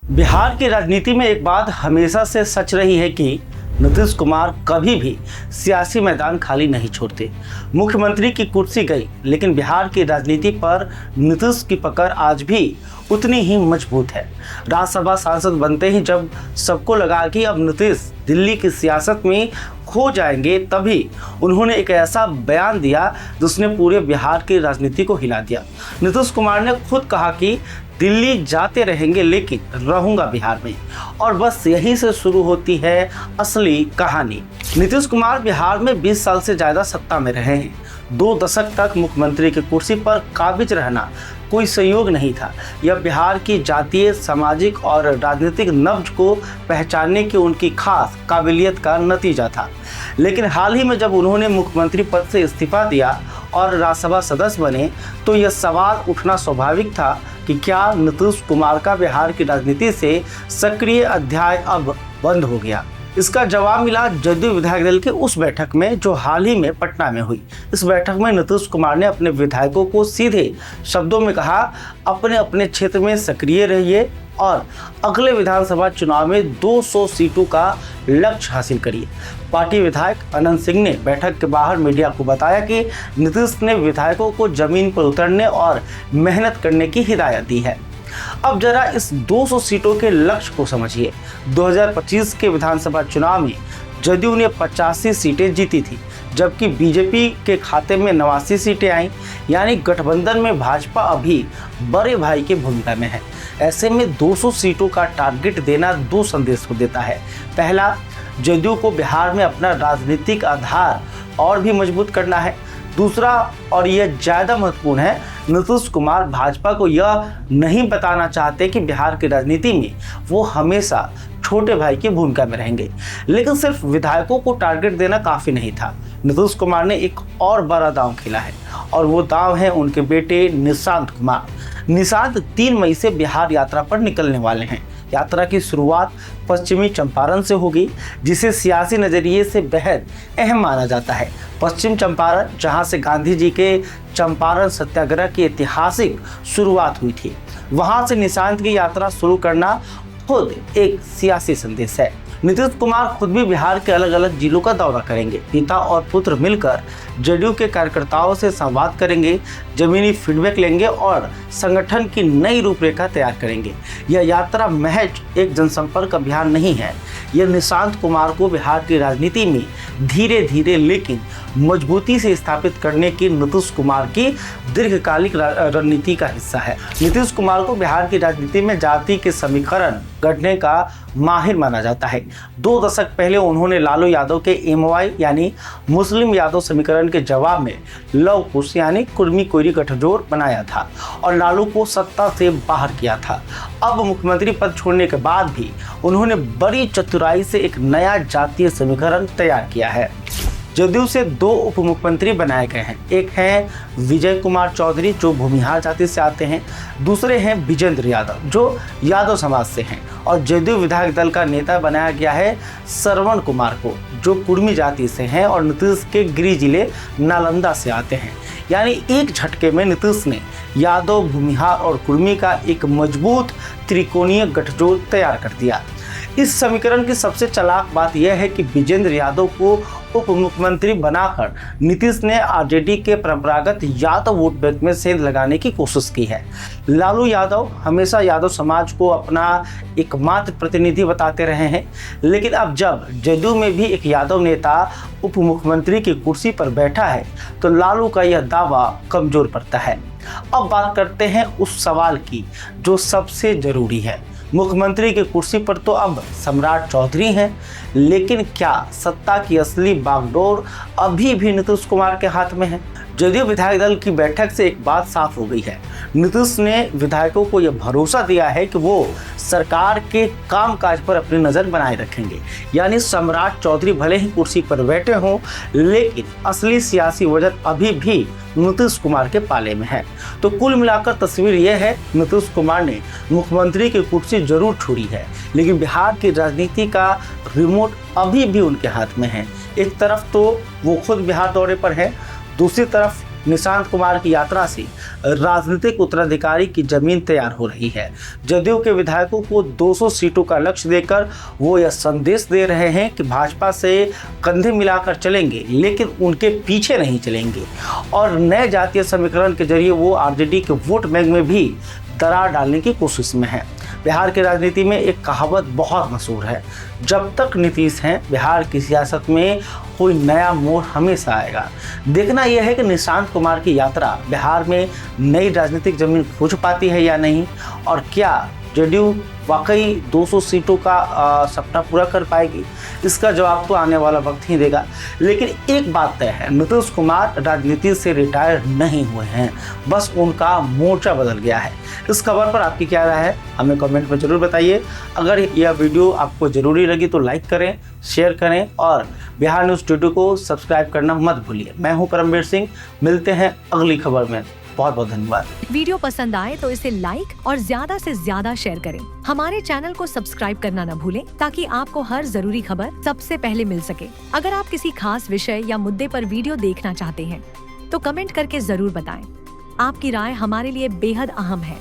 बिहार की राजनीति में एक बात हमेशा से सच रही है कि नीतीश कुमार कभी भी सियासी मैदान खाली नहीं छोड़ते। मुख्यमंत्री की कुर्सी गई, लेकिन बिहार की राजनीति पर नीतीश की पकड़ आज भी उतनी ही मजबूत है। राज्यसभा सांसद बनते ही जब सबको लगा कि अब नीतीश दिल्ली की सियासत में खो जाएंगे, तभी उन्होंने एक ऐसा बयान दिया जिसने पूरे बिहार की राजनीति को हिला दिया। नीतीश कुमार ने खुद कहा कि दिल्ली जाते रहेंगे लेकिन रहूंगा बिहार में, और बस यहीं से शुरू होती है असली कहानी। नीतीश कुमार बिहार में 20 साल से ज़्यादा सत्ता में रहे हैं। 2 दशक तक मुख्यमंत्री की कुर्सी पर काबिज रहना कोई संयोग नहीं था। यह बिहार की जातीय, सामाजिक और राजनीतिक नब्ज को पहचानने की उनकी खास काबिलियत का नतीजा था। लेकिन हाल ही में जब उन्होंने मुख्यमंत्री पद से इस्तीफा दिया और राज्यसभा सदस्य बने, तो यह सवाल उठना स्वाभाविक था कि क्या नीतीश कुमार का बिहार की राजनीति से सक्रिय अध्याय अब बंद हो गया। इसका जवाब मिला जदयू विधायक दल की उस बैठक में जो हाल ही में पटना में हुई। इस बैठक में नीतीश कुमार ने अपने विधायकों को सीधे शब्दों में कहा, अपने अपने क्षेत्र में सक्रिय रहिए और अगले विधानसभा चुनाव में 200 सीटों का लक्ष्य हासिल करिए। पार्टी विधायक अनंत सिंह ने बैठक के बाहर मीडिया को बताया कि नीतीश ने विधायकों को जमीन पर उतरने और मेहनत करने की हिदायत दी है। अब जरा इस 200 सीटों के लक्ष्य को समझिए। 2025 के विधानसभा चुनाव में जदयू ने 85 सीटें जीती थी, जबकि बीजेपी के खाते में 89 सीटें आईं। यानी गठबंधन में भाजपा अभी बड़े भाई की भूमिका में है। ऐसे में 200 सीटों का टारगेट देना 2 संदेश को देता है। पहला, जदयू को बिहार में अपना राजनीतिक आधार और भी मजबूत करना है। दूसरा, और यह ज़्यादा महत्वपूर्ण है, नीतीश कुमार भाजपा को यह नहीं बताना चाहते कि बिहार की राजनीति में वो हमेशा छोटे भाई की भूमिका में रहेंगे। लेकिन सिर्फ विधायकों को टारगेट देना काफ़ी नहीं था। नीतीश कुमार ने एक और बड़ा दांव खेला है, और वो दांव है उनके बेटे निशांत कुमार। निशांत 3 मई से बिहार यात्रा पर निकलने वाले हैं। यात्रा की शुरुआत पश्चिमी चंपारण से होगी, जिसे सियासी नज़रिए से बेहद अहम माना जाता है। पश्चिम चंपारण, जहां से गांधी जी के चंपारण सत्याग्रह की ऐतिहासिक शुरुआत हुई थी, वहां से निशांत की यात्रा शुरू करना खुद एक सियासी संदेश है। नीतीश कुमार खुद भी बिहार के अलग अलग जिलों का दौरा करेंगे। पिता और पुत्र मिलकर जदयू के कार्यकर्ताओं से संवाद करेंगे, जमीनी फीडबैक लेंगे और संगठन की नई रूपरेखा तैयार करेंगे। यह यात्रा महज एक जनसंपर्क अभियान नहीं है, यह निशांत कुमार को बिहार की राजनीति में धीरे धीरे लेकिन मजबूती से स्थापित करने की नीतीश कुमार की दीर्घकालिक रणनीति का हिस्सा है। नीतीश कुमार को बिहार की राजनीति में जाति के समीकरण गढ़ने का माहिर माना जाता है। 2 दशक पहले उन्होंने लालू यादव के MY यानी मुस्लिम यादव समीकरण के जवाब में लव कुश यानी कुर्मी कोयरी गठजोड़ बनाया था और लालू को सत्ता से बाहर किया था। अब मुख्यमंत्री पद छोड़ने के बाद भी उन्होंने बड़ी चतुराई से एक नया जातीय समीकरण तैयार किया है। जदयू से 2 उप मुख्यमंत्री बनाए गए हैं। एक हैं विजय कुमार चौधरी, जो भूमिहार जाति से आते हैं। दूसरे हैं विजेंद्र यादव, जो यादव समाज से हैं। और जदयू विधायक दल का नेता बनाया गया है श्रवण कुमार को, जो कुर्मी जाति से हैं और नीतीश के गृह जिले नालंदा से आते हैं। यानी एक झटके में नीतीश ने यादव, भूमिहार और कुर्मी का एक मजबूत त्रिकोणीय गठजोड़ तैयार कर दिया। इस समीकरण की सबसे चालाक बात यह है कि विजेंद्र यादव को उप मुख्यमंत्री बनाकर नीतीश ने आरजेडी के परंपरागत यादव वोट बैंक में सेंध लगाने की कोशिश की है। लालू यादव हमेशा यादव समाज को अपना एकमात्र प्रतिनिधि बताते रहे हैं, लेकिन अब जब जदयू में भी एक यादव नेता उप मुख्यमंत्री की कुर्सी पर बैठा है, तो लालू का यह दावा कमजोर पड़ता है। अब बात करते हैं उस सवाल की जो सबसे जरूरी है। मुख्यमंत्री की कुर्सी पर तो अब सम्राट चौधरी हैं, लेकिन क्या सत्ता की असली बागडोर अभी भी नीतीश कुमार के हाथ में है? जदयू विधायक दल की बैठक से एक बात साफ हो गई है। नीतीश ने विधायकों को यह भरोसा दिया है कि वो सरकार के कामकाज पर अपनी नज़र बनाए रखेंगे। यानी सम्राट चौधरी भले ही कुर्सी पर बैठे हों, लेकिन असली सियासी वजह अभी भी नीतीश कुमार के पाले में है। तो कुल मिलाकर तस्वीर यह है, नीतीश कुमार ने मुख्यमंत्री की कुर्सी जरूर छोड़ी है, लेकिन बिहार की राजनीति का रिमोट अभी भी उनके हाथ में है। एक तरफ तो वो खुद बिहार दौरे पर है, दूसरी तरफ निशांत कुमार की यात्रा से राजनीतिक उत्तराधिकारी की जमीन तैयार हो रही है। जदयू के विधायकों को 200 सीटों का लक्ष्य देकर वो यह संदेश दे रहे हैं कि भाजपा से कंधे मिलाकर चलेंगे, लेकिन उनके पीछे नहीं चलेंगे और नए जातीय समीकरण के जरिए वो आरजेडी के वोट बैंक में भी दरार डालने की कोशिश में है। बिहार की राजनीति में एक कहावत बहुत मशहूर है, जब तक नीतीश हैं बिहार की सियासत में कोई नया मोड़ हमेशा आएगा। देखना यह है कि निशांत कुमार की यात्रा बिहार में नई राजनीतिक जमीन खोज पाती है या नहीं, और क्या जदयू वाकई 200 सीटों का सपना पूरा कर पाएगी। इसका जवाब तो आने वाला वक्त ही देगा। लेकिन एक बात तय है, नीतीश कुमार राजनीति से रिटायर नहीं हुए हैं, बस उनका मोर्चा बदल गया है। इस खबर पर आपकी क्या राय है, हमें कमेंट में जरूर बताइए। अगर यह वीडियो आपको जरूरी लगी तो लाइक करें, शेयर करें और बिहार न्यूज़ स्टूडियो को सब्सक्राइब करना मत भूलिए। मैं हूं परमवीर सिंह, मिलते हैं अगली खबर में। बहुत बहुत धन्यवाद। वीडियो पसंद आए तो इसे लाइक और ज्यादा से ज्यादा शेयर करें। हमारे चैनल को सब्सक्राइब करना न भूलें ताकि आपको हर जरूरी खबर सबसे पहले मिल सके। अगर आप किसी खास विषय या मुद्दे पर वीडियो देखना चाहते हैं तो कमेंट करके जरूर बताएं। आपकी राय हमारे लिए बेहद अहम है।